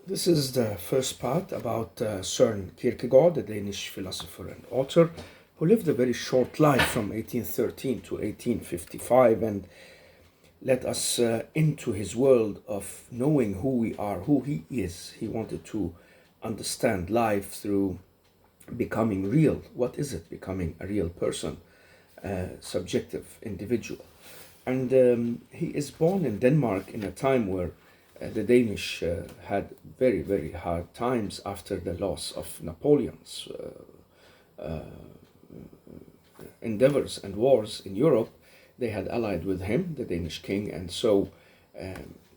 This is the first part about Søren Kierkegaard, the Danish philosopher and author, who lived a very short life from 1813 to 1855 and led us into his world of knowing who we are, who he is. He wanted to understand life through becoming real. What is it, becoming a real person, subjective individual? And he is born in Denmark in a time where the Danish had very, very hard times after the loss of Napoleon's endeavors and wars in Europe. They had allied with him, the Danish king, and so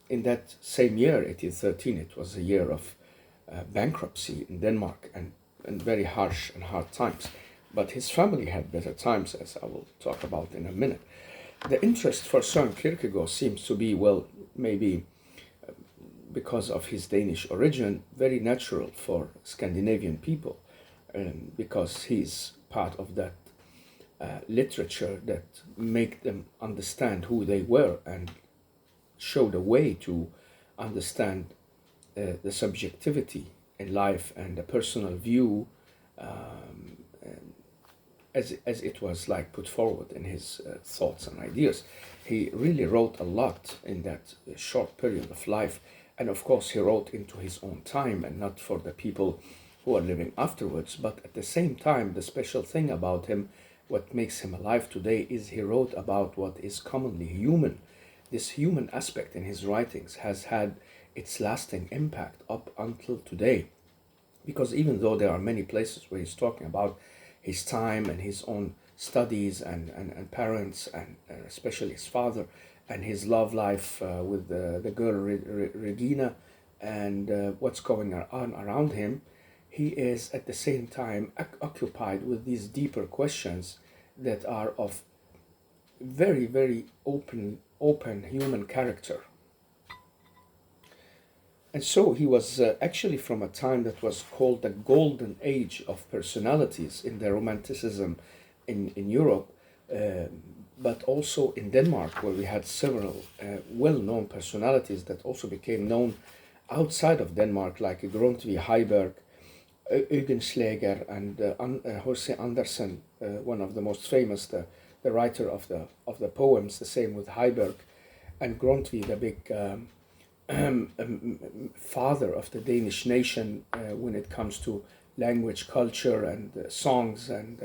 in that same year, 1813, it was a year of bankruptcy in Denmark and very harsh and hard times. But his family had better times, as I will talk about in a minute. The interest for Søren Kierkegaard seems to be, well, maybe because of his Danish origin, very natural for Scandinavian people, because he's part of that literature that make them understand who they were and show the way to understand the subjectivity in life and the personal view as it was like put forward in his thoughts and ideas. He really wrote a lot in that short period of life, and of course he wrote into his own time and not for the people who are living afterwards. But at the same time, the special thing about him, what makes him alive today, is he wrote about what is commonly human. This human aspect in his writings has had its lasting impact up until today, because even though there are many places where he's talking about his time and his own studies and parents and especially his father and his love life with the girl Regina and what's going on around him, he is at the same time occupied with these deeper questions that are of very, very open human character. And so he was actually from a time that was called the golden age of personalities in the Romanticism in Europe, but also in Denmark, where we had several well-known personalities that also became known outside of Denmark, like Grundtvig, Heiberg, Øgenschläger, and H.C. Andersen, one of the most famous, the writer of the poems. The same with Heiberg, and Grundtvig, the big father of the Danish nation when it comes to language, culture, and songs, and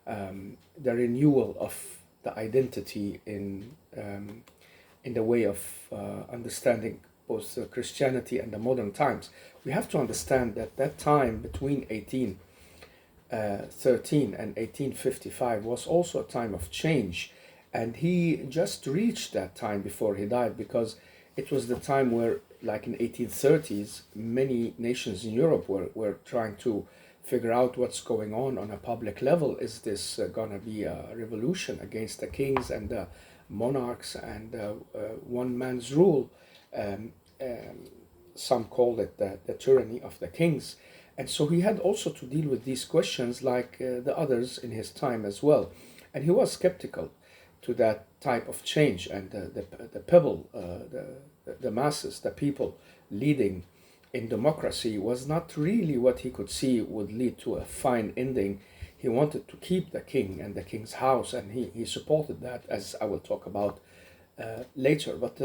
the renewal of the identity in the way of understanding both Christianity and the modern times. We have to understand that that time between 1813 and 1855 was also a time of change, and he just reached that time before he died, because it was the time where, like in 1830s, many nations in Europe were trying to figure out what's going on a public level. Is this gonna be a revolution against the kings and the monarchs and one man's rule? Um, some called it the tyranny of the kings. And so he had also to deal with these questions like the others in his time as well. And he was skeptical to that type of change, and the people, the masses, the people leading in democracy was not really what he could see would lead to a fine ending. He wanted to keep the king and the king's house, and he supported that, as I will talk about later. But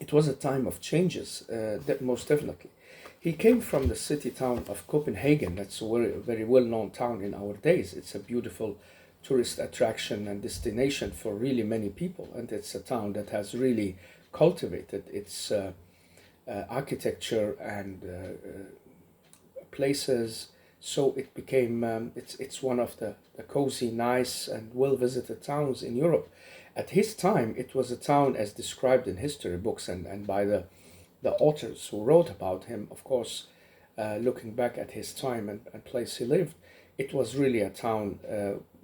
it was a time of changes, most definitely. He came from the city town of Copenhagen. That's a very, very well-known town in our days. It's a beautiful tourist attraction and destination for really many people, and it's a town that has really cultivated its architecture and places. So it became it's one of the cozy, nice, and well-visited towns in Europe. At his time, it was a town as described in history books and by the authors who wrote about him, of course, looking back at his time and place he lived. It was really a town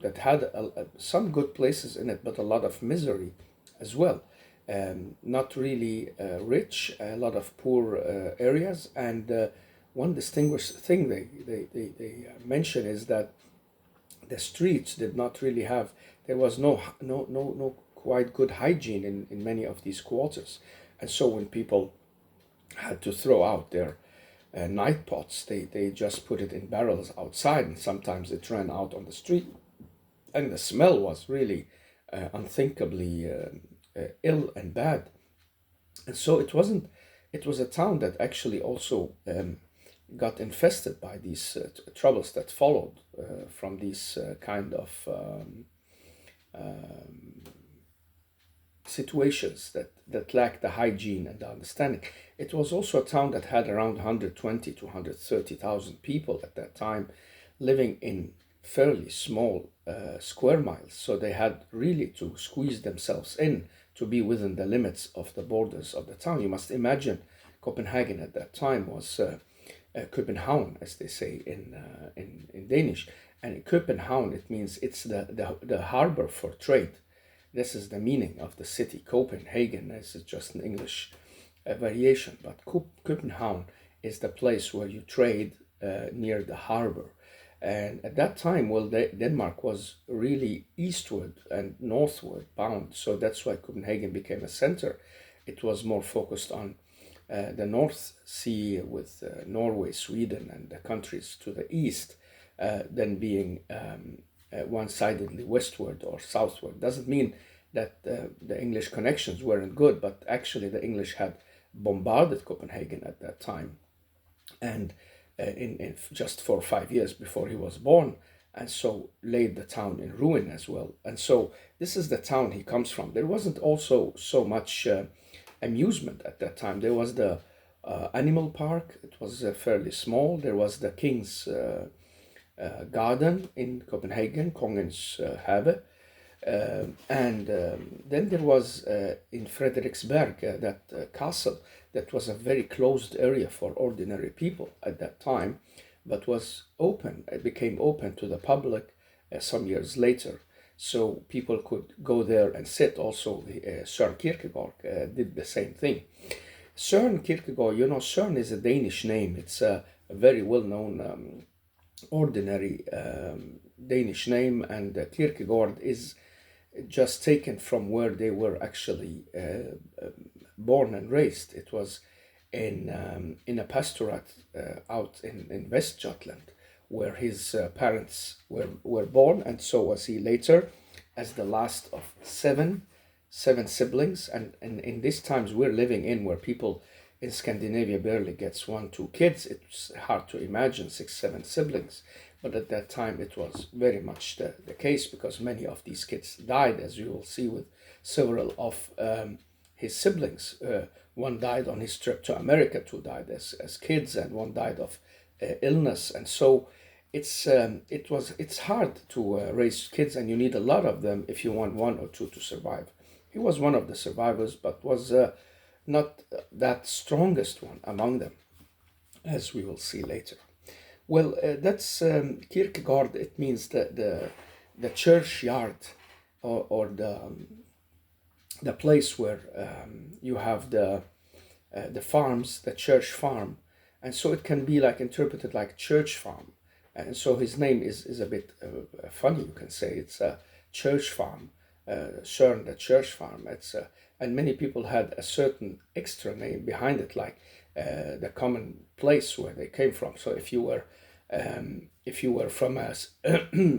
that had some good places in it, but a lot of misery as well. Not really rich, a lot of poor areas. And one distinguished thing they mention is that the streets did not really have, there was no quite good hygiene in many of these quarters. And so when people had to throw out their night pots. They just put it in barrels outside, and sometimes it ran out on the street, and the smell was really unthinkably ill and bad. And so it wasn't. It was a town that actually also got infested by these troubles that followed from these kind of situations that lacked the hygiene and the understanding. It was also a town that had around 120 to 130,000 people at that time living in fairly small square miles. So they had really to squeeze themselves in to be within the limits of the borders of the town. You must imagine Copenhagen at that time was Copenhagen, as they say in Danish. And Copenhagen, it means it's the harbor for trade. This is the meaning of the city. Copenhagen, this is just an English variation, but Copenhagen is the place where you trade near the harbor. And at that time, well, Denmark was really eastward and northward bound, so that's why Copenhagen became a center. It was more focused on the North Sea with Norway, Sweden, and the countries to the east than being one-sidedly westward or southward. Doesn't mean that the English connections weren't good, but actually the English had bombarded Copenhagen at that time, and in just 4 or 5 years before he was born, and so laid the town in ruin as well. And so this is the town he comes from. There wasn't also so much amusement at that time. There was the animal park. It was fairly small. There was the king's garden in Copenhagen, Kongens Have. Then there was in Frederiksberg that castle that was a very closed area for ordinary people at that time, but was open. It became open to the public some years later, so people could go there and sit. Also, Soren Kirkegaard did the same thing. Soren Kirkegaard, you know, Soren is a Danish name. It's a very well-known ordinary Danish name, and Kirkegård is just taken from where they were actually born and raised. It was in a pastorate out in West Jutland, where his parents were born, and so was he later, as the last of seven siblings. And in these times we're living in, where people in Scandinavia barely gets 1-2 kids, it's hard to imagine 6-7 siblings. But at that time it was very much the case, because many of these kids died, as you will see with several of his siblings. One died on his trip to America, 2 died as kids, and 1 died of illness. And so it's hard to raise kids, and you need a lot of them if you want 1 or 2 to survive. He was one of the survivors, but was not that strongest one among them, as we will see later. Well, that's Kirkegård. It means the churchyard, or the place where you have the farms, the church farm, and so it can be like interpreted like church farm. And so his name is a bit funny. You can say it's a church farm, Søren the church farm. It's and many people had a certain extra name behind it, like the common place where they came from. So if you were from a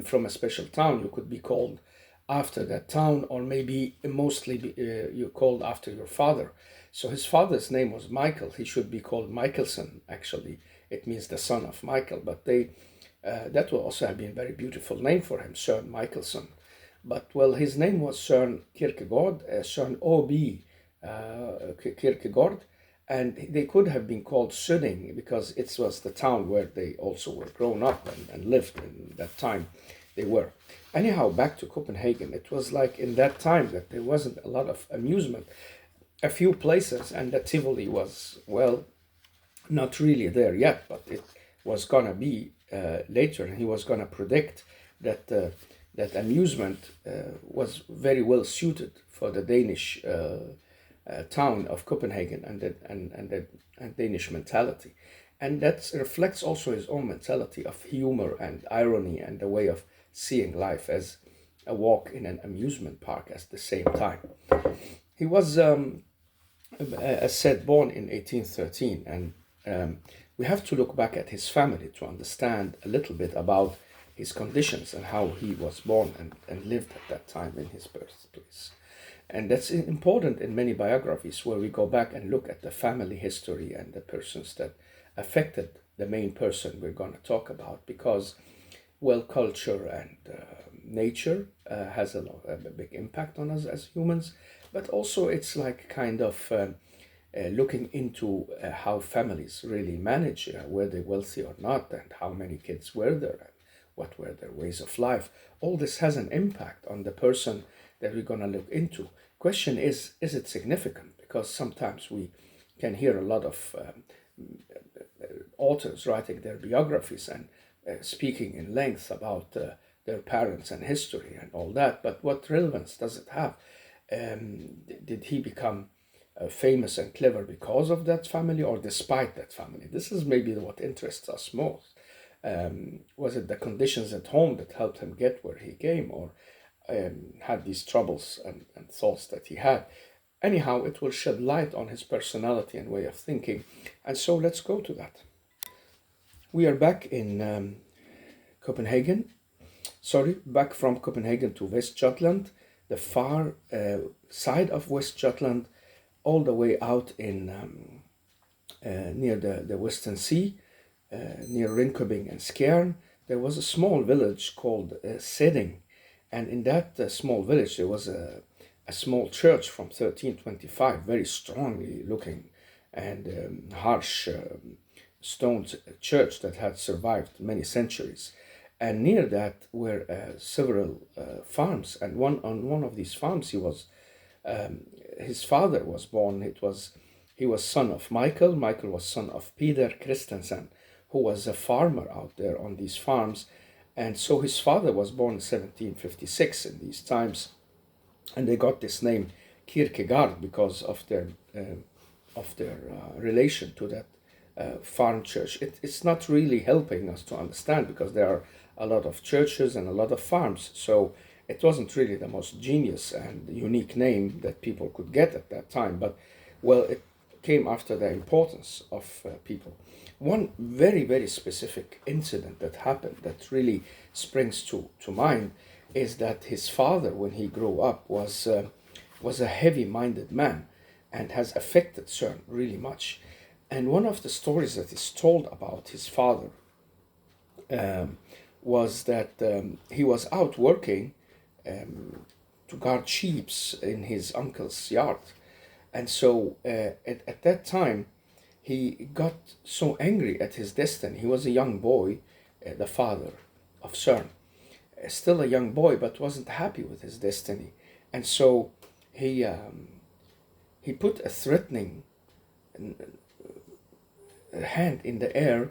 from a special town, you could be called after that town, or maybe mostly you called after your father. So his father's name was Michael. He should be called Michelson. Actually, it means the son of Michael. But that will also have been a very beautiful name for him, Søren Michelson. But well, his name was Søren Kirkegaard, Søren O.B. Kirkegaard, and they could have been called Sønning, because it was the town where they also were grown up and lived in that time they were. Anyhow, back to Copenhagen. It was like in that time that there wasn't a lot of amusement. A few places, and the Tivoli was, well, not really there yet, but it was gonna be later, and he was gonna predict that that amusement was very well suited for the Danish town of Copenhagen and Danish mentality. And that reflects also his own mentality of humor and irony, and the way of seeing life as a walk in an amusement park at the same time. He was, as said, born in 1813, and we have to look back at his family to understand a little bit about his conditions and how he was born and lived at that time in his birthplace. And that's important in many biographies where we go back and look at the family history and the persons that affected the main person we're going to talk about, because, well, culture and nature has a big impact on us as humans, but also it's like kind of looking into how families really manage, were they wealthy or not, and how many kids were there, and what were their ways of life. All this has an impact on the person that we're going to look into. Question is it significant? Because sometimes we can hear a lot of authors writing their biographies and speaking in length about their parents and history and all that, but what relevance does it have? Did he become famous and clever because of that family or despite that family? This is maybe what interests us most. Was it the conditions at home that helped him get where he came, or had these troubles and thoughts that he had? Anyhow, it will shed light on his personality and way of thinking. And so let's go to that. We are back in Copenhagen. Back from Copenhagen to West Jutland, the far side of West Jutland, all the way out in near the Western Sea, near Rinkeby and Skjern. There was a small village called Sædding, and in that small village there was a small church from 1325, very strongly looking and harsh stone church that had survived many centuries. And near that were several farms, and on one of these farms his father was born. He was son of Michael. Michael was son of Peter Christensen, who was a farmer out there on these farms. And so his father was born in 1756 in these times, and they got this name Kirkegård because of their relation to that farm church. It's not really helping us to understand, because there are a lot of churches and a lot of farms, so it wasn't really the most genius and unique name that people could get at that time, but, well, it came after the importance of people. One very, very specific incident that happened that really springs to mind is that his father, when he grew up, was a heavy-minded man and has affected Søren really much. And one of the stories that is told about his father was that he was out working to guard sheep in his uncle's yard. And so at that time, he got so angry at his destiny. He was a young boy, the father of Søren, still a young boy, but wasn't happy with his destiny. And so he put a threatening hand in the air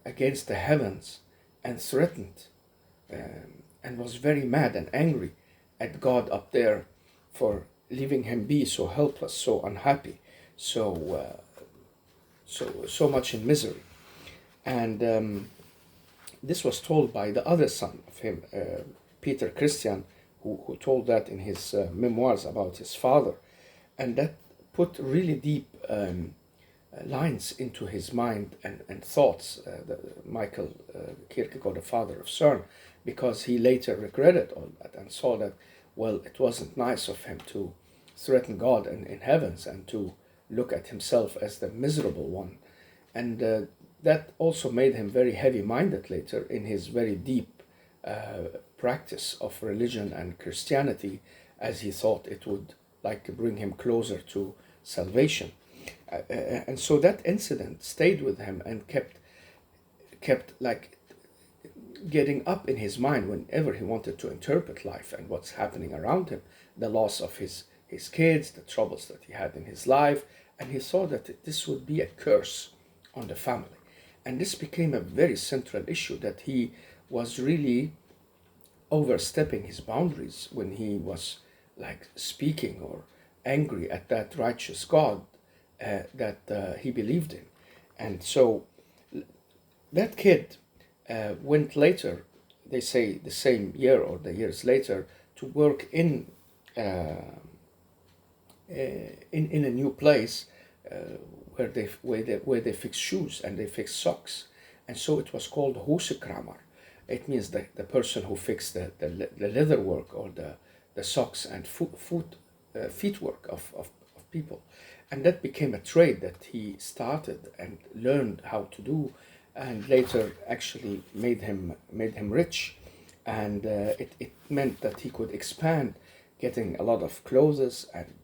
against the heavens and threatened and was very mad and angry at God up there for leaving him be so helpless, so unhappy, so much in misery. And this was told by the other son of him, Peter Christian, who told that in his memoirs about his father. And that put really deep lines into his mind and thoughts, Michael Kirkegård, the father of Søren, because he later regretted all that and saw that, well, it wasn't nice of him to threaten God in heavens and to look at himself as the miserable one. And that also made him very heavy-minded later in his very deep practice of religion and Christianity, as he thought it would like bring him closer to salvation. And so that incident stayed with him and kept like getting up in his mind whenever he wanted to interpret life and what's happening around him, the loss of his kids, the troubles that he had in his life, and he saw that this would be a curse on the family. And this became a very central issue, that he was really overstepping his boundaries when he was like speaking or angry at that righteous God that he believed in. And so that kid went later, they say the same year or the years later, to work in a new place where they fix shoes and they fix socks, and so it was called hosekrammer. It means the person who fixed the leather work or the socks and feet work of people, and that became a trade that he started and learned how to do, and later actually made him rich, and it meant that he could expand, getting a lot of clothes and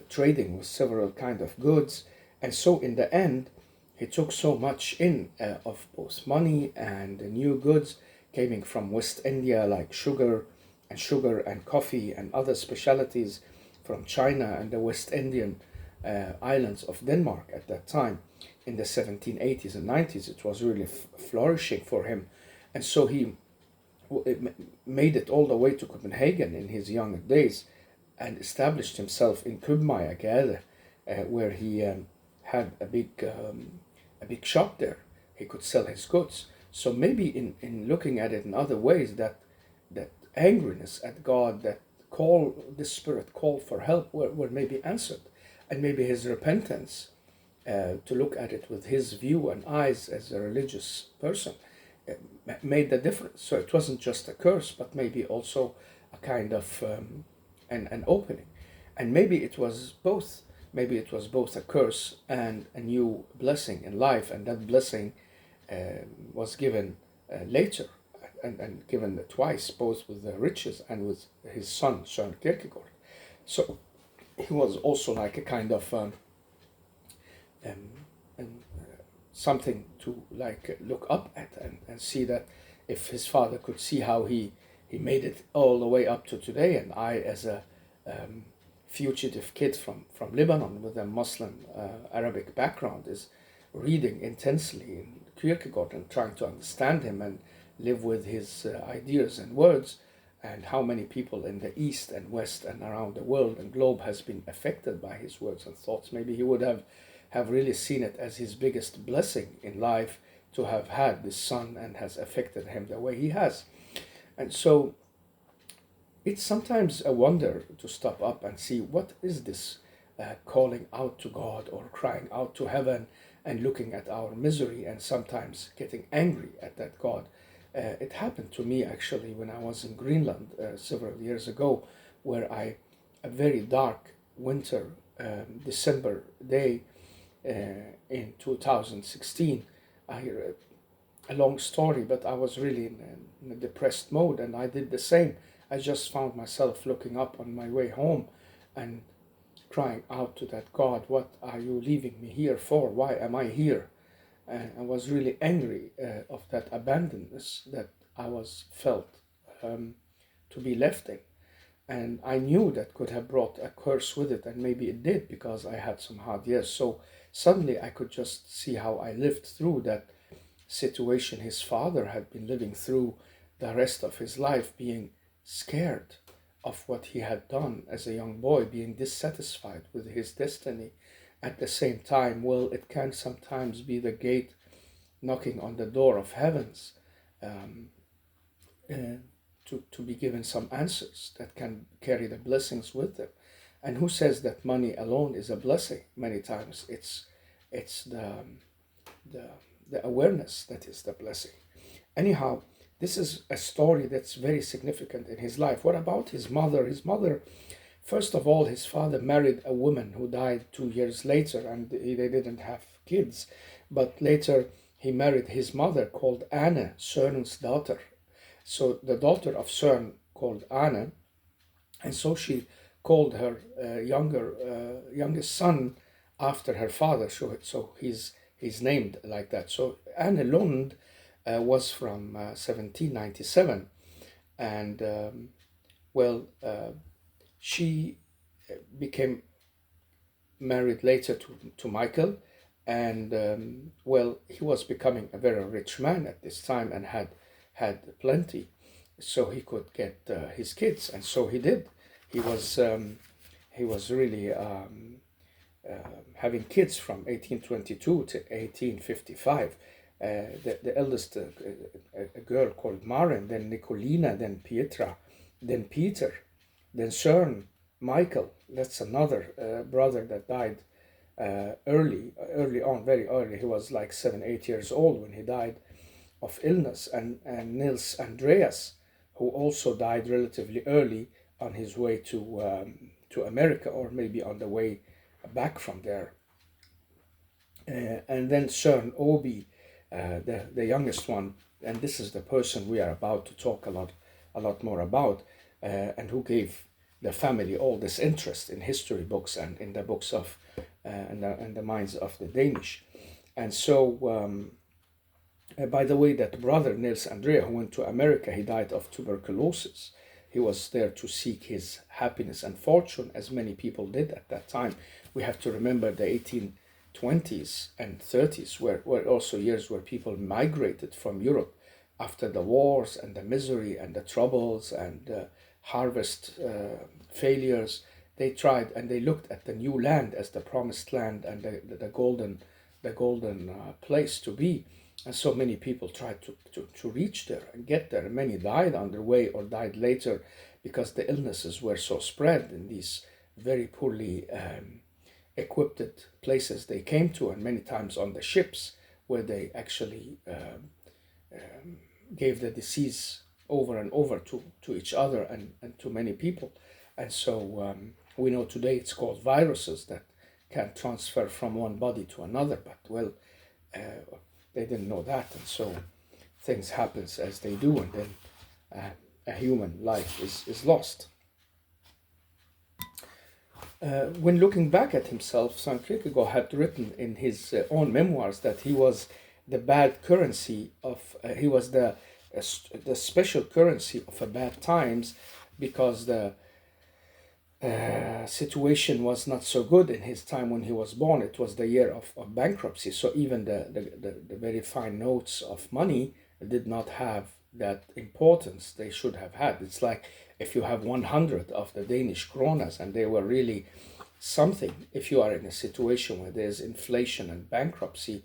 trading with several kind of goods. And so in the end, he took so much in of both money and new goods coming from West India, like sugar and coffee and other specialties from China and the West Indian islands of Denmark at that time. In the 1780s and 90s, it was really flourishing for him. And so he made it all the way to Copenhagen in his younger days and established himself in Kirkegård, where he had a big shop there. He could sell his goods. So maybe in looking at it in other ways, that angriness at God, that the Spirit call for help were maybe answered, and maybe his repentance, to look at it with his view and eyes as a religious person, made the difference. So it wasn't just a curse, but maybe also a kind of an opening. And maybe it was both. Maybe it was both a curse and a new blessing in life, and that blessing was given later, and given twice, both with the riches and with his son, Soren Kirkegaard. So he was also like a kind of something to like look up at, and see that if his father could see how he made it all the way up to today, and I, as a fugitive kid from Lebanon with a Muslim Arabic background, is reading intensely in Kirkegård and trying to understand him and live with his ideas and words, and how many people in the East and West and around the world and globe has been affected by his words and thoughts. Maybe he would have really seen it as his biggest blessing in life to have had this son, and has affected him the way he has. And so it's sometimes a wonder to stop up and see, what is this calling out to God or crying out to heaven and looking at our misery and sometimes getting angry at that God. It happened to me actually when I was in Greenland several years ago, where a very dark winter December day in 2016, I hear a long story, but I was really in a depressed mode, and I did the same. I just found myself looking up on my way home and crying out to that God, what are you leaving me here for? Why am I here? And I was really angry of that abandonness that I was felt to be left in. And I knew that could have brought a curse with it, and maybe it did, because I had some hard years. So suddenly I could just see how I lived through that situation his father had been living through the rest of his life, being scared of what he had done as a young boy, being dissatisfied with his destiny. At the same time, well, it can sometimes be the gate knocking on the door of heavens, to be given some answers that can carry the blessings with them. And who says that money alone is a blessing? Many times it's the awareness that is the blessing. Anyhow, this is a story that's very significant in his life. What about his mother? His mother, first of all, his father married a woman who died 2 years later, and they didn't have kids. But later he married his mother, called Anne, Søren's daughter. So the daughter of Søren, called Anne, and so she called her youngest son after her father. So he's named like that. So Anne Lund was from 1797, and she became married later to Michael, and he was becoming a very rich man at this time and had plenty, so he could get his kids, and so he did. He was really having kids from 1822 to 1855. The eldest, a girl called Maren, then Nicolina, then Pietra, then Peter, then Søren, Michael. That's another brother that died early on, very early. He was like 7, 8 years old when he died of illness, and Nils Andreas, who also died relatively early on his way to America, or maybe on the way back from there. And then Søren Obi, the youngest one, and this is the person we are about to talk a lot more about, and who gave the family all this interest in history books and in the books of and the minds of the Danish. And so, by the way, that brother Nils Andrea, who went to America, he died of tuberculosis. He was there to seek his happiness and fortune, as many people did at that time. We have to remember the 1820s and 30s were also years where people migrated from Europe after the wars and the misery and the troubles and harvest failures. They tried and they looked at the new land as the promised land and the golden place to be. And so many people tried to reach there and get there. And many died on their way or died later because the illnesses were so spread in these very poorly equipped places they came to, and many times on the ships where they actually gave the disease over and over to each other and to many people. And so we know today it's called viruses that can transfer from one body to another, but well, they didn't know that, and so things happen as they do, and then a human life is lost. When looking back at himself, Soren Kierkegaard had written in his own memoirs that he was the bad currency of, he was the special currency of a bad times, because the situation was not so good in his time when he was born. It was the year of bankruptcy, so even the very fine notes of money did not have that importance they should have had. It's like if you have 100 of the Danish kronas and they were really something, if you are in a situation where there's inflation and bankruptcy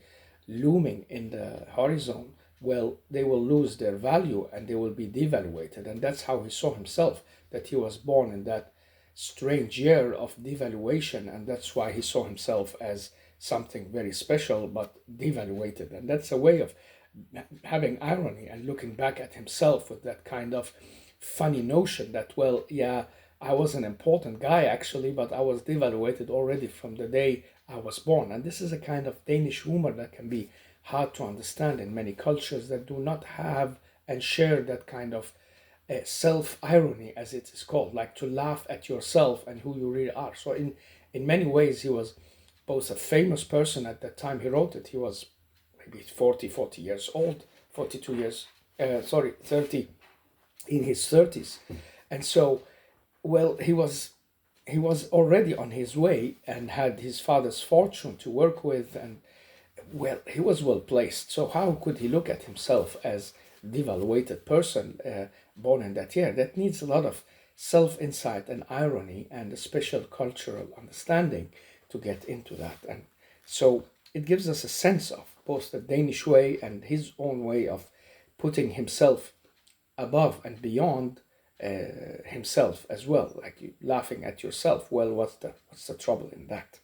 looming in the horizon, well, they will lose their value and they will be devaluated. And that's how he saw himself, that he was born in that strange year of devaluation, and that's why he saw himself as something very special but devaluated. And that's a way of having irony and looking back at himself with that kind of funny notion that, well, yeah, I was an important guy actually, but I was devaluated already from the day I was born. And this is a kind of Danish humor that can be hard to understand in many cultures that do not have and share that kind of self-irony, as it is called, like to laugh at yourself and who you really are. So in many ways, he was both a famous person at the time he wrote it. He was maybe 40 years old, 42 years, 30, in his 30s. And so, well, he was already on his way and had his father's fortune to work with, and well, he was well placed. So how could he look at himself as devaluated person born in that year? That needs a lot of self-insight and irony and a special cultural understanding to get into that. And so it gives us a sense of both the Danish way and his own way of putting himself above and beyond himself as well, like you laughing at yourself. Well, what's the trouble in that?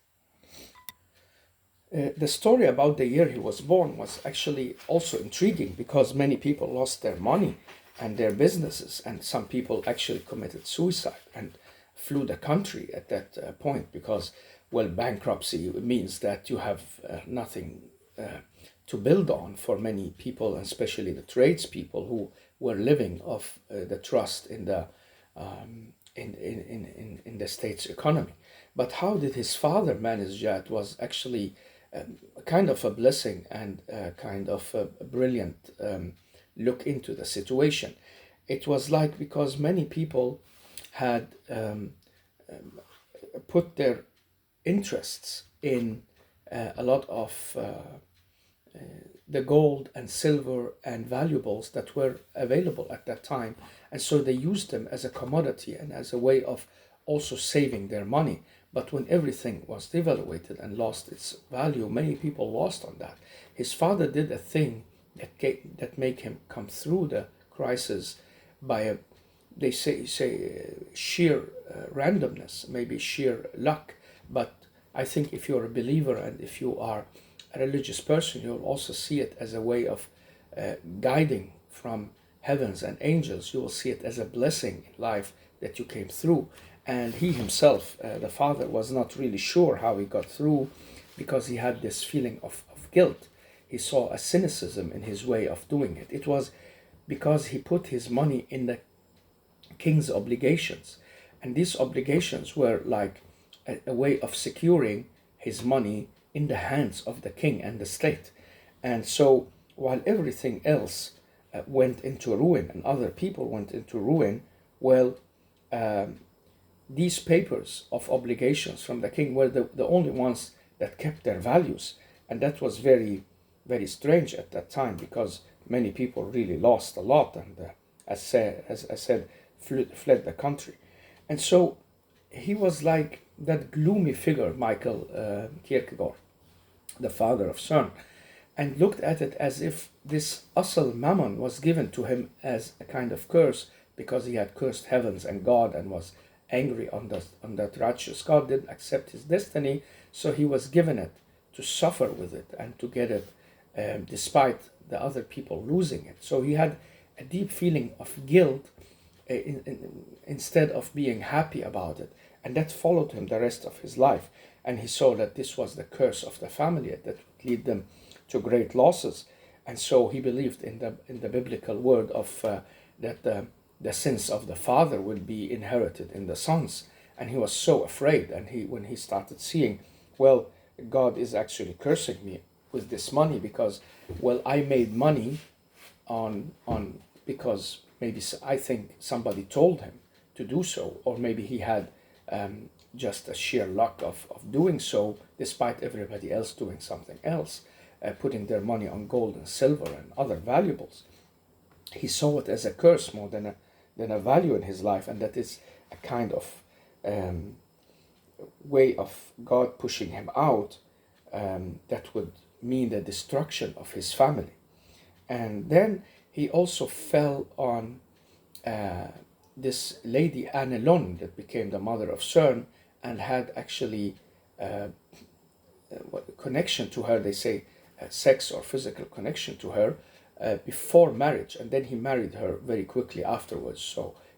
The story about the year he was born was actually also intriguing, because many people lost their money and their businesses, and some people actually committed suicide and flew the country at that point, because, well, bankruptcy means that you have nothing to build on for many people, and especially the tradespeople who were living off the trust in the in the state's economy. But how did his father manage that was actually kind of a blessing and kind of a brilliant look into the situation. It was like, because many people had put their interests in a lot of the gold and silver and valuables that were available at that time, and so they used them as a commodity and as a way of also saving their money. But when everything was devaluated and lost its value, many people lost on that. His father did a thing that made him come through the crisis by they say sheer randomness, maybe sheer luck, but I think if you're a believer and if you are a religious person, you'll also see it as a way of guiding from heavens and angels. You will see it as a blessing in life that you came through. And he himself, the father, was not really sure how he got through, because he had this feeling of guilt. He saw a cynicism in his way of doing it. It was because he put his money in the king's obligations. And these obligations were like a way of securing his money in the hands of the king and the state. And so while everything else went into ruin and other people went into ruin, well, these papers of obligations from the king were the only ones that kept their values. And that was very, very strange at that time, because many people really lost a lot and, as I said, fled the country. And so he was like that gloomy figure, Michael Kirkegård, the father of Soren, and looked at it as if this Asal Mammon was given to him as a kind of curse, because he had cursed heavens and God and was angry on that righteous God didn't accept his destiny, so he was given it to suffer with it and to get it despite the other people losing it. So he had a deep feeling of guilt instead of being happy about it, and that followed him the rest of his life. And he saw that this was the curse of the family that would lead them to great losses. And so he believed in the biblical word of that the sins of the father would be inherited in the sons. And he was so afraid. And when he started seeing, well, God is actually cursing me with this money because, well, I made money on because maybe I think somebody told him to do so, or maybe he had just a sheer luck of doing so, despite everybody else doing something else, putting their money on gold and silver and other valuables. He saw it as a curse more than a value in his life, and that is a kind of way of God pushing him out that would mean the destruction of his family. And then he also fell on this lady Annelon that became the mother of Soren, and had actually connection to her, they say sex or physical connection to her before marriage, and then he married her very quickly afterwards,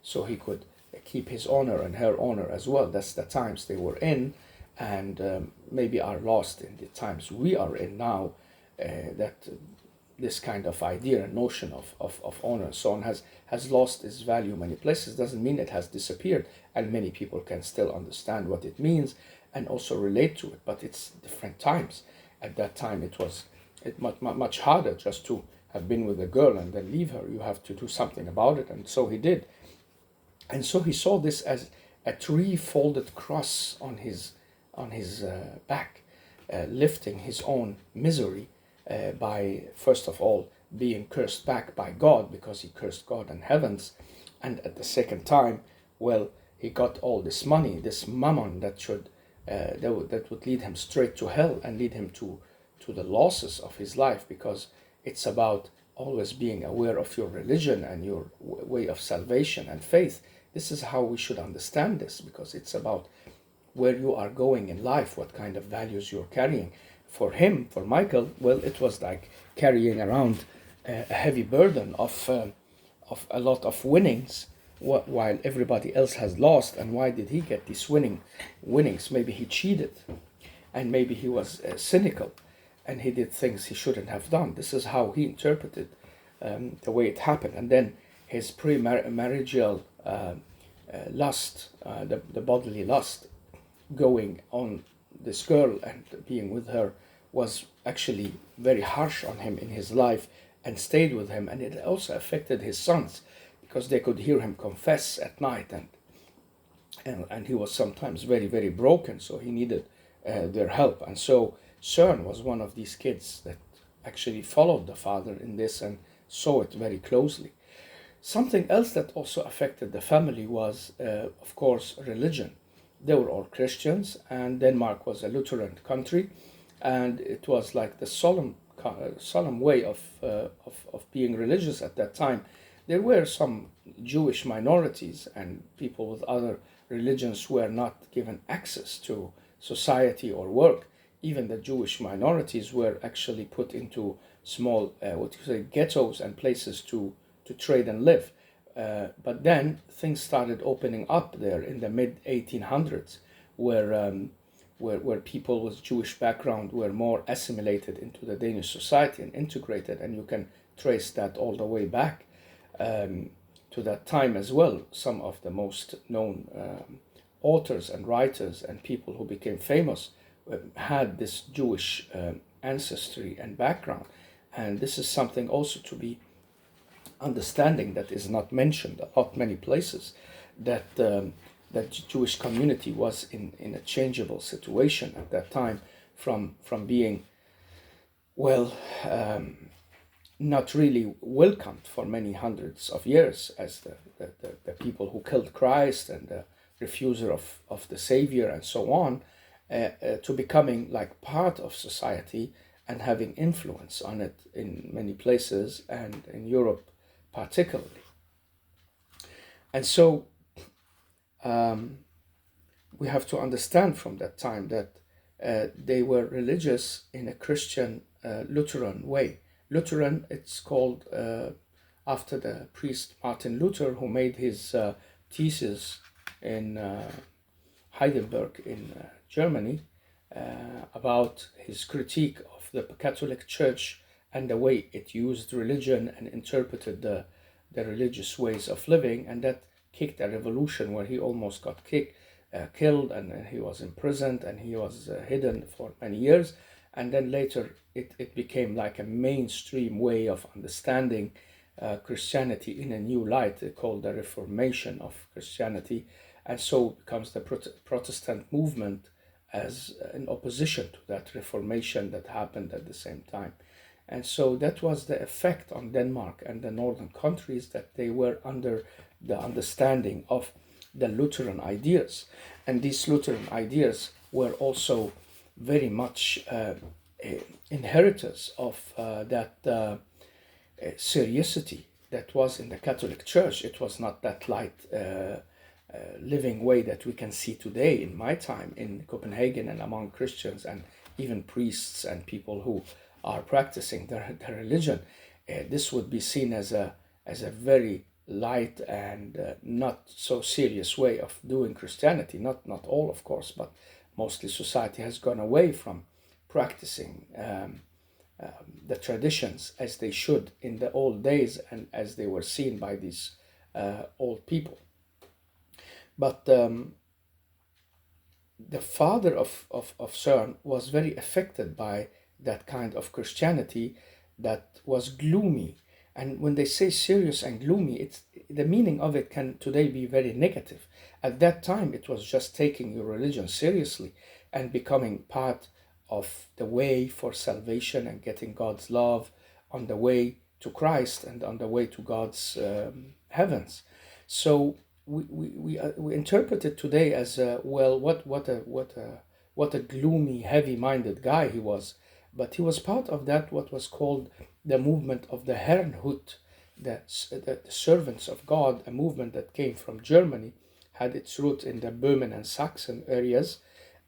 so he could keep his honor and her honor as well. That's the times they were in, and maybe are lost in the times we are in now, that this kind of idea and notion of honor and so on has lost its value in many places. Doesn't mean it has disappeared, and many people can still understand what it means and also relate to it, but it's different times. At that time it was much harder just to have been with a girl and then leave her. You have to do something about it, and so he did. And so he saw this as a three-folded cross on his back, lifting his own misery by, first of all, being cursed back by God, because he cursed God and heavens, and at the second time, well, he got all this money, this mammon that would lead him straight to hell and lead him to the losses of his life, because it's about always being aware of your religion and your way of salvation and faith. This is how we should understand this, because it's about where you are going in life, what kind of values you're carrying. For him, for Michael, well, it was like carrying around a heavy burden of a lot of winnings, while everybody else has lost. And why did he get these winnings? Maybe he cheated, and maybe he was cynical, and he did things he shouldn't have done. This is how he interpreted the way it happened. And then his pre-marriageal lust, the bodily lust, going on this girl and being with her, was actually very harsh on him in his life and stayed with him. And it also affected his sons, because they could hear him confess at night, and he was sometimes very, very broken, so he needed their help. And so Soren was one of these kids that actually followed the father in this and saw it very closely. Something else that also affected the family was, of course, religion. They were all Christians, and Denmark was a Lutheran country, and it was like the solemn way of being religious at that time. There were some Jewish minorities, and people with other religions were not given access to society or work. Even the Jewish minorities were actually put into small, ghettos and places to trade and live. But then things started opening up there in the mid 1800s, where people with Jewish background were more assimilated into the Danish society and integrated, and you can trace that all the way back to that time as well. Some of the most known authors and writers and people who became famous had this Jewish ancestry and background, and this is something also to be understanding that is not mentioned a lot many places, that that Jewish community was in a changeable situation at that time, from being not really welcomed for many hundreds of years as the people who killed Christ and the refuser of the Savior and so on, to becoming like part of society and having influence on it in many places, and in Europe particularly. And so we have to understand from that time that they were religious in a Christian Lutheran way. Lutheran, it's called after the priest Martin Luther, who made his thesis in Heidelberg in Germany about his critique of the Catholic Church and the way it used religion and interpreted the religious ways of living, and that kicked a revolution where he almost got killed, and he was imprisoned, and he was hidden for many years. And then later it became like a mainstream way of understanding Christianity in a new light, called the Reformation of Christianity, and so becomes the Protestant movement as an opposition to that Reformation that happened at the same time. And so that was the effect on Denmark and the northern countries, that they were under the understanding of the Lutheran ideas. And these Lutheran ideas were also very much inheritors of that seriousity that was in the Catholic Church. It was not that light living way that we can see today in my time in Copenhagen and among Christians and even priests and people who are practicing their religion. This would be seen as a very light and not so serious way of doing Christianity. Not all, of course, but mostly society has gone away from practicing the traditions as they should in the old days and as they were seen by these old people. But the father of Soren was very affected by that kind of Christianity that was gloomy. And when they say serious and gloomy, it's the meaning of it can today be very negative. At that time, it was just taking your religion seriously and becoming part of the way for salvation and getting God's love on the way to Christ and on the way to God's heavens. So we interpret it today as what a gloomy, heavy-minded guy he was. But he was part of that what was called the movement of the Herrnhut, the servants of God, a movement that came from Germany, had its root in the Böhmen and Saxon areas,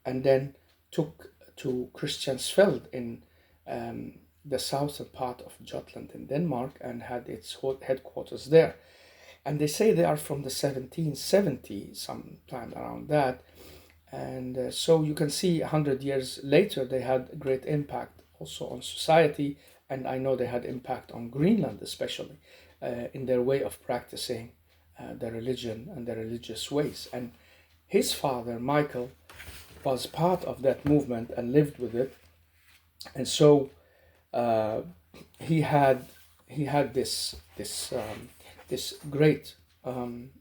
and then took to Christiansfeld in the southern part of Jutland in Denmark and had its headquarters there. And they say they are from the 1770s, sometime around that. And so you can see 100 years later they had a great impact also on society, and I know they had impact on Greenland especially in their way of practicing the religion and the religious ways. And his father, Michael, was part of that movement and lived with it, and so he had this great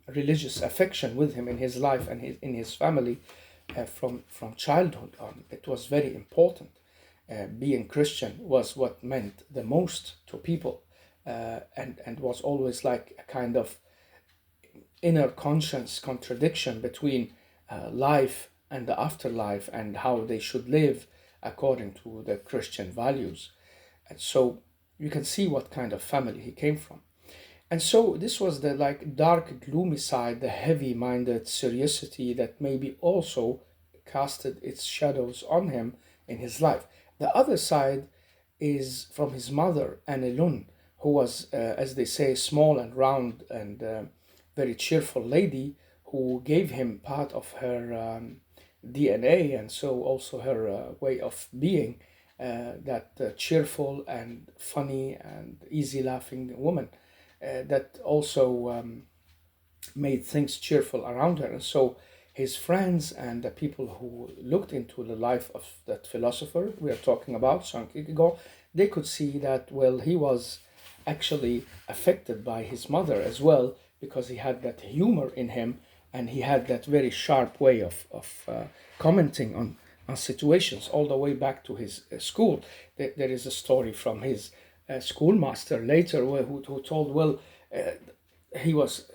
religious affection with him in his life and in his family from childhood on. It was very important. Being Christian was what meant the most to people, and was always like a kind of inner conscience contradiction between life and the afterlife and how they should live according to the Christian values. And so you can see what kind of family he came from. And so this was the like dark, gloomy side, the heavy-minded seriousness that maybe also casted its shadows on him in his life. The other side is from his mother, Annelun, who was, as they say, small and round and very cheerful lady, who gave him part of her DNA, and so also her way of being, that cheerful and funny and easy laughing woman, that also made things cheerful around her. And so his friends and the people who looked into the life of that philosopher we are talking about, Soren Kierkegaard, they could see that, well, he was actually affected by his mother as well, because he had that humor in him, and he had that very sharp way of commenting on situations, all the way back to his school. There is a story from his schoolmaster later who told, well, he was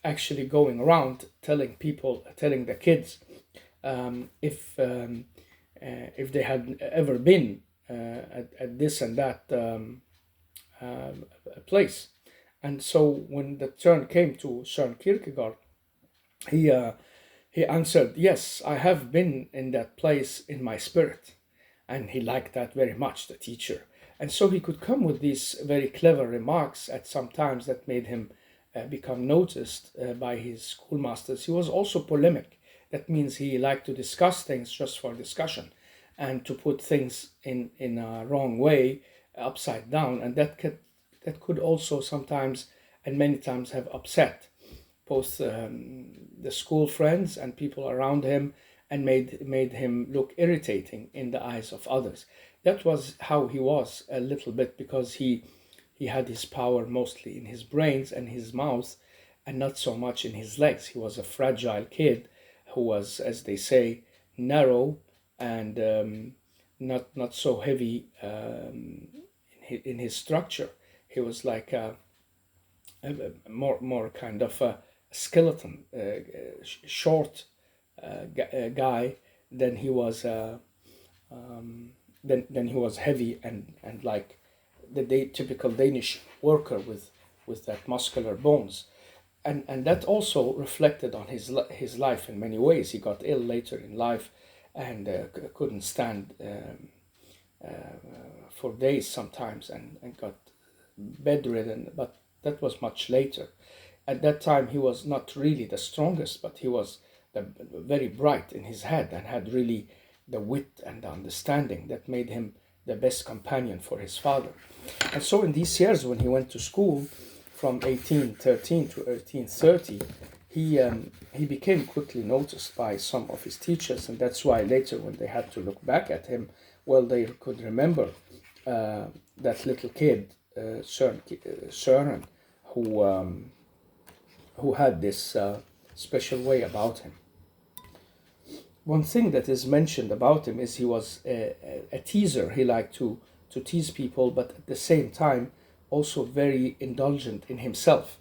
actually going around telling the kids, if they had ever been at this and that place. And so when the turn came to Søren Kierkegaard, he answered, yes, I have been in that place in my spirit. And he liked that very much, the teacher. And so he could come with these very clever remarks at some times that made him become noticed by his schoolmasters. He was also polemic. That means he liked to discuss things just for discussion, and to put things in a wrong way, upside down. And that could also sometimes and many times have upset both the school friends and people around him, and made him look irritating in the eyes of others. That was how he was a little bit, because he had his power mostly in his brains and his mouth, and not so much in his legs. He was a fragile kid who was, as they say, narrow and not so heavy in his structure. He was like a more kind of a skeleton, short guy. Then he was then he was heavy and like the typical Danish worker with that muscular bones, and that also reflected on his life in many ways. He got ill later in life and couldn't stand for days sometimes, and got bedridden. But that was much later. At that time, he was not really the strongest, but he was very bright in his head, and had really the wit and the understanding that made him the best companion for his father. And so in these years when he went to school from 1813 to 1830, he became quickly noticed by some of his teachers, and that's why later when they had to look back at him, well, they could remember that little kid, Søren, who had this special way about him. One thing that is mentioned about him is he was a teaser. He liked to tease people, but at the same time also very indulgent in himself,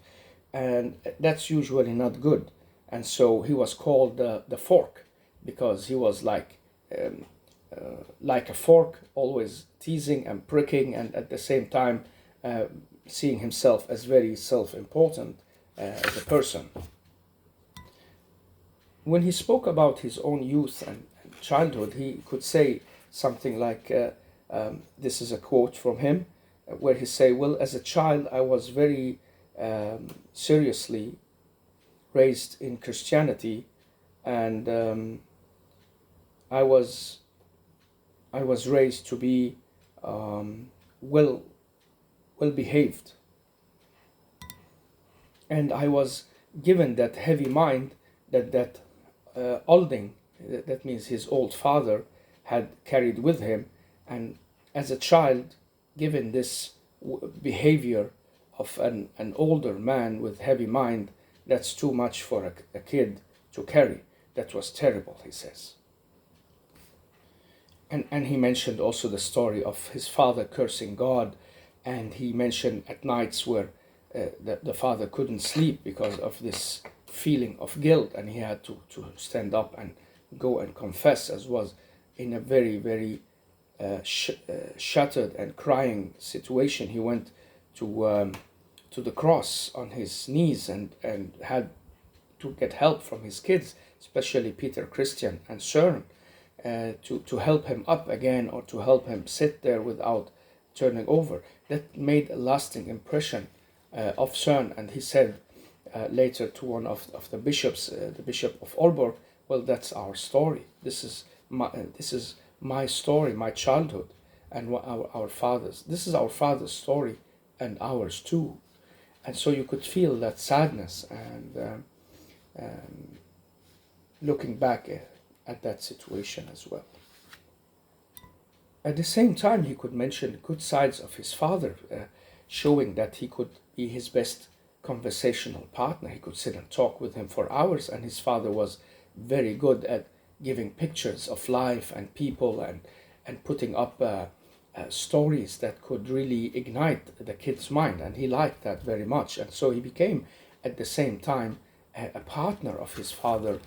and that's usually not good. And so he was called the fork, because he was like a fork, always teasing and pricking, and at the same time seeing himself as very self-important as a person. When he spoke about his own youth and childhood, he could say something like, this is a quote from him, where he say, well, as a child I was very seriously raised in Christianity, and I was raised to be well behaved, and I was given that heavy mind that Alding, that means his old father, had carried with him. And as a child, given this behavior of an older man with heavy mind, that's too much for a kid to carry. That was terrible, he says. And he mentioned also the story of his father cursing God, and he mentioned at nights where the father couldn't sleep because of this feeling of guilt, and he had to stand up and go and confess, as was in a very, very shattered and crying situation. He went to the cross on his knees and had to get help from his kids, especially Peter, Christian, and Søren, to help him up again, or to help him sit there without turning over. That made a lasting impression of Søren, and he said later to one of the bishops, the Bishop of Aalborg, well, that's our story. This is my story, my childhood, and our fathers. This is our father's story and ours too. And so you could feel that sadness and looking back at that situation as well. At the same time, he could mention good sides of his father, showing that he could be his best conversational partner. He could sit and talk with him for hours, and his father was very good at giving pictures of life and people, and putting up stories that could really ignite the kid's mind, and he liked that very much. And so he became at the same time a partner of his father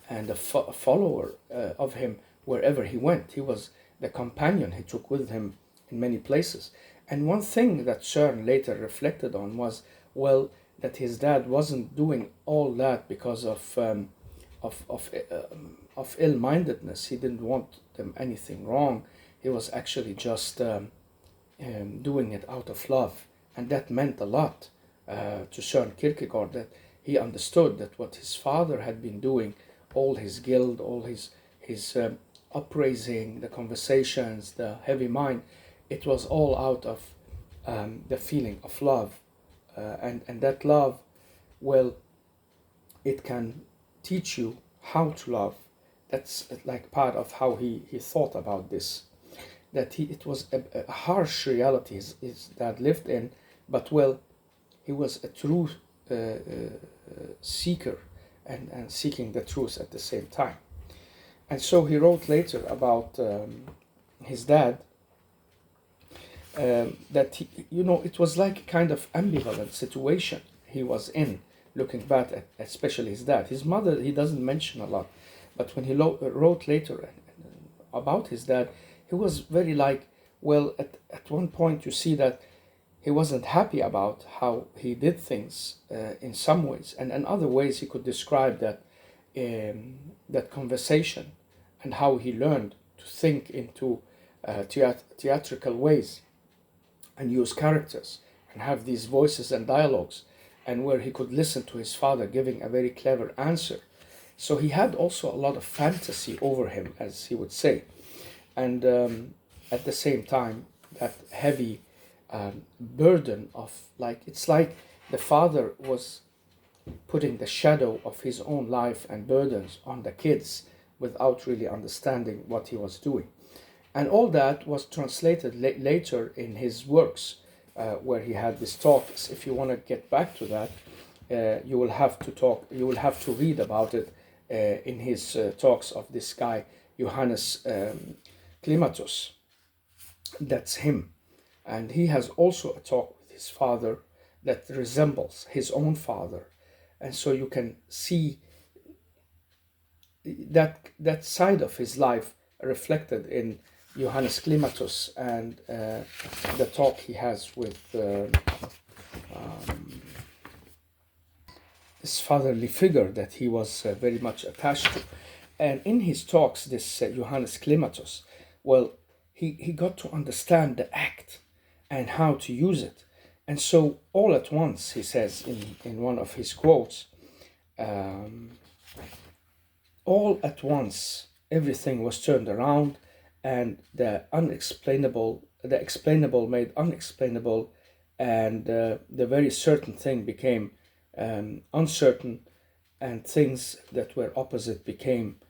and a follower of him wherever he went. He was the companion he took with him in many places. And one thing that Søren later reflected on was, well, that his dad wasn't doing all that because of ill-mindedness. He didn't want them anything wrong. He was actually just doing it out of love, and that meant a lot to Soren Kirkegaard, that he understood that what his father had been doing, all his guilt, all his upraising, the conversations, the heavy mind, it was all out of the feeling of love, and that love, well, it can teach you how to love. That's like part of how he thought about this, that it was a harsh reality his dad lived in, but well, he was a true seeker and seeking the truth at the same time. And so he wrote later about his dad, that he, it was like a kind of ambivalent situation he was in, looking back at especially his dad. His mother he doesn't mention a lot, but when he wrote later about his dad, he was very like, well, at one point you see that he wasn't happy about how he did things in some ways, and in other ways he could describe that conversation and how he learned to think into theatrical ways and use characters and have these voices and dialogues, and where he could listen to his father giving a very clever answer. So he had also a lot of fantasy over him, as he would say, and at the same time that heavy burden of, like, it's like the father was putting the shadow of his own life and burdens on the kids without really understanding what he was doing. And all that was translated later in his works, where he had these talks. If you want to get back to that, you will have to read about it in his talks of this guy Johannes Climatus. That's him, and he has also a talk with his father that resembles his own father, and so you can see that side of his life reflected in Johannes Climatus and the talk he has with this fatherly figure that he was very much attached to. And in his talks, this Johannes Climatus, well, he got to understand the act and how to use it. And so all at once, he says in one of his quotes, all at once everything was turned around, and the explainable made unexplainable, and the very certain thing became uncertain, and things that were opposite became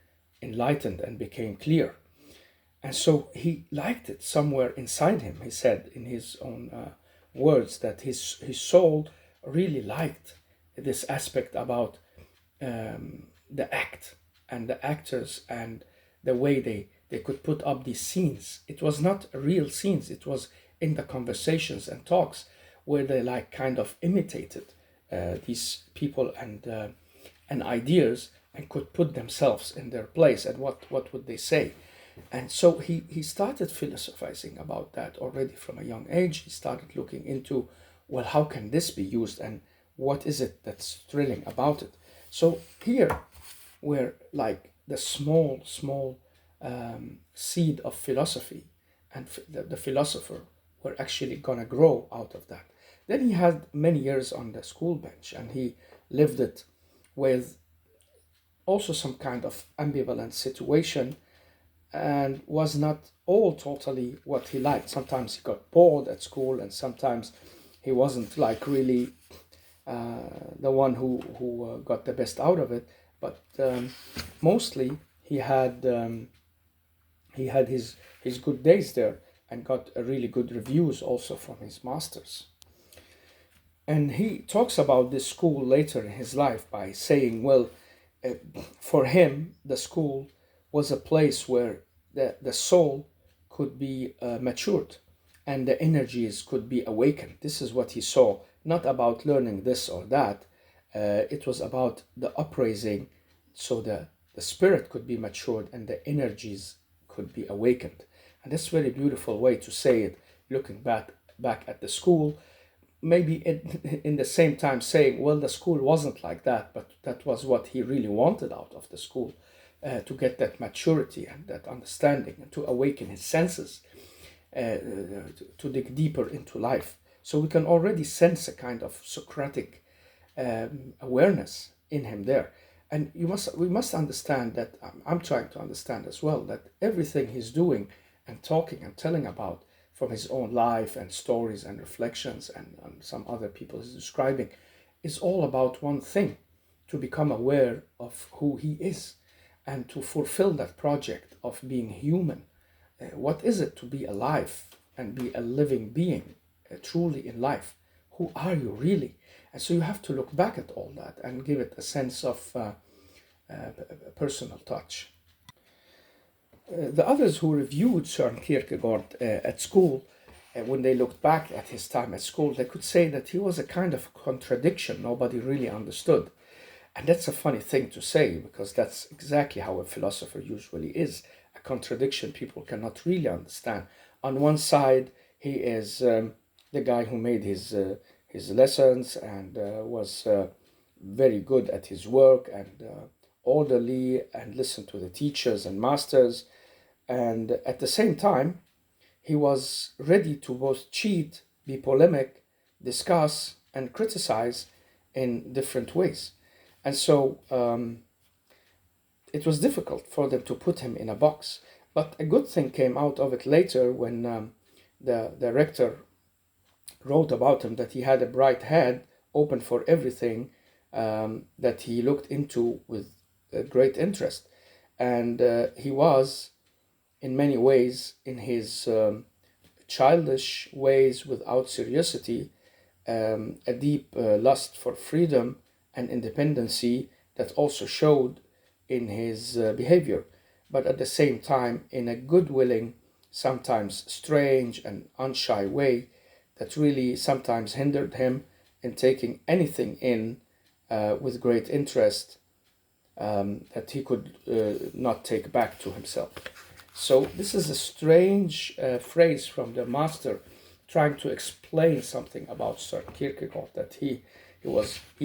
enlightened and became clear. And so he liked it somewhere inside him. He said in his own words that his soul really liked this aspect about the act and the actors and the way they could put up these scenes. It was not real scenes. It was in the conversations and talks where they like kind of imitated these people and ideas, and could put themselves in their place, and what would they say. And so he started philosophizing about that already from a young age. He started looking into, well, how can this be used, and what is it that's thrilling about it? So here, where like the small seed of philosophy and the philosopher were actually gonna grow out of that. Then he had many years on the school bench, and he lived it with also some kind of ambivalent situation, and was not all totally what he liked. Sometimes he got bored at school, and sometimes he wasn't like really the one who got the best out of it. But mostly he had his good days there, and got a really good reviews also from his masters. And he talks about this school later in his life by saying, well, uh, for him, the school was a place where the soul could be matured and the energies could be awakened. This is what he saw, not about learning this or that. It was about the upraising, so the spirit could be matured and the energies could be awakened. And that's a very beautiful way to say it, looking back at the school. Maybe in the same time saying, well, the school wasn't like that, but that was what he really wanted out of the school, to get that maturity and that understanding, and to awaken his senses, to dig deeper into life. So we can already sense a kind of Socratic awareness in him there. And we must understand that, I'm trying to understand as well, that everything he's doing and talking and telling about from his own life and stories and reflections, and some other people he's describing, is all about one thing: to become aware of who he is and to fulfill that project of being human. What is it to be alive and be a living being, truly in life? Who are you really? And so you have to look back at all that and give it a sense of personal touch. The others who reviewed Søren Kierkegaard at school, when they looked back at his time at school, they could say that he was a kind of contradiction nobody really understood. And that's a funny thing to say, because that's exactly how a philosopher usually is: a contradiction people cannot really understand. On one side, he is the guy who made his lessons and was very good at his work, and orderly, and listened to the teachers and masters. And at the same time, he was ready to both cheat, be polemic, discuss, and criticize in different ways. And so it was difficult for them to put him in a box. But a good thing came out of it later, when the rector wrote about him that he had a bright head, open for everything, that he looked into with great interest. And he was, in many ways, in his childish ways, without seriously, a deep lust for freedom and independency that also showed in his behavior, but at the same time in a good-willing, sometimes strange and unshy way that really sometimes hindered him in taking anything in with great interest, that he could not take back to himself. So this is a strange phrase from the master, trying to explain something about Søren Kierkegaard, that he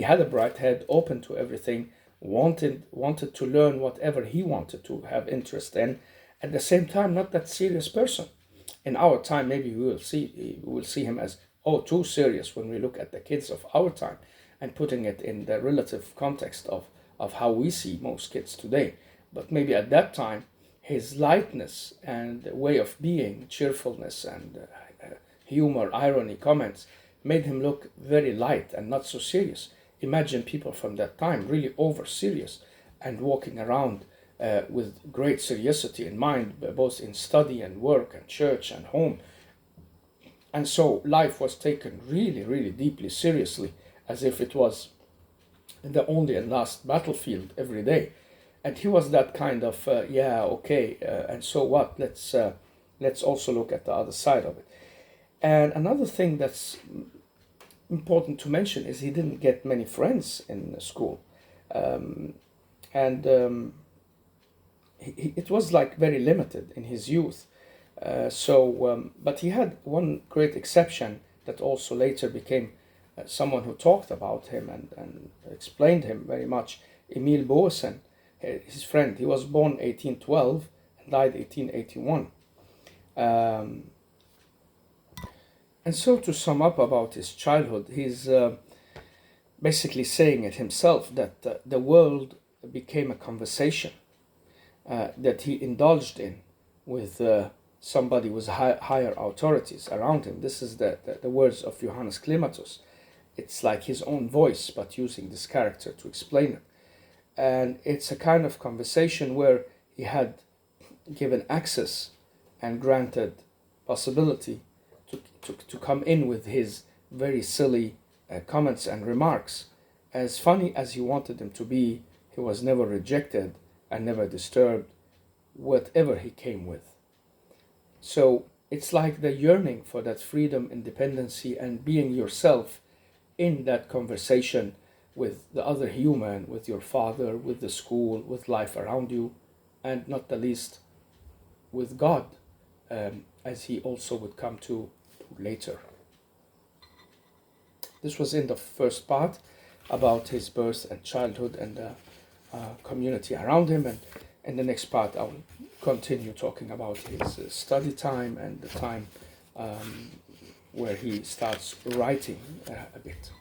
had a bright head, open to everything, wanted to learn whatever he wanted to have interest in. At the same time, not that serious person. In our time, maybe we will see him as, oh, too serious, when we look at the kids of our time and putting it in the relative context of how we see most kids today. But maybe at that time, his lightness and way of being, cheerfulness and humor, irony, comments, made him look very light and not so serious. Imagine people from that time really over serious and walking around with great seriousness in mind, both in study and work and church and home. And so life was taken really, really deeply seriously, as if it was the only and last battlefield every day. And he was that kind of, and so what? Let's also look at the other side of it. And another thing that's important to mention is he didn't get many friends in school. It was like very limited in his youth. But he had one great exception that also later became someone who talked about him and explained him very much. Emil Boesen, his friend. He was born 1812 and died 1881. And so to sum up about his childhood, he's basically saying it himself, that the world became a conversation that he indulged in with somebody with higher authorities around him. This is the words of Johannes Clematus. It's like his own voice, but using this character to explain it. And it's a kind of conversation where he had given access and granted possibility to come in with his very silly comments and remarks. As funny as he wanted them to be, he was never rejected and never disturbed, whatever he came with. So it's like the yearning for that freedom, independency, and being yourself in that conversation with the other human, with your father, with the school, with life around you, and not the least with God, as he also would come to later. This was in the first part about his birth and childhood and the community around him, and in the next part I will continue talking about his study time and the time where he starts writing a bit.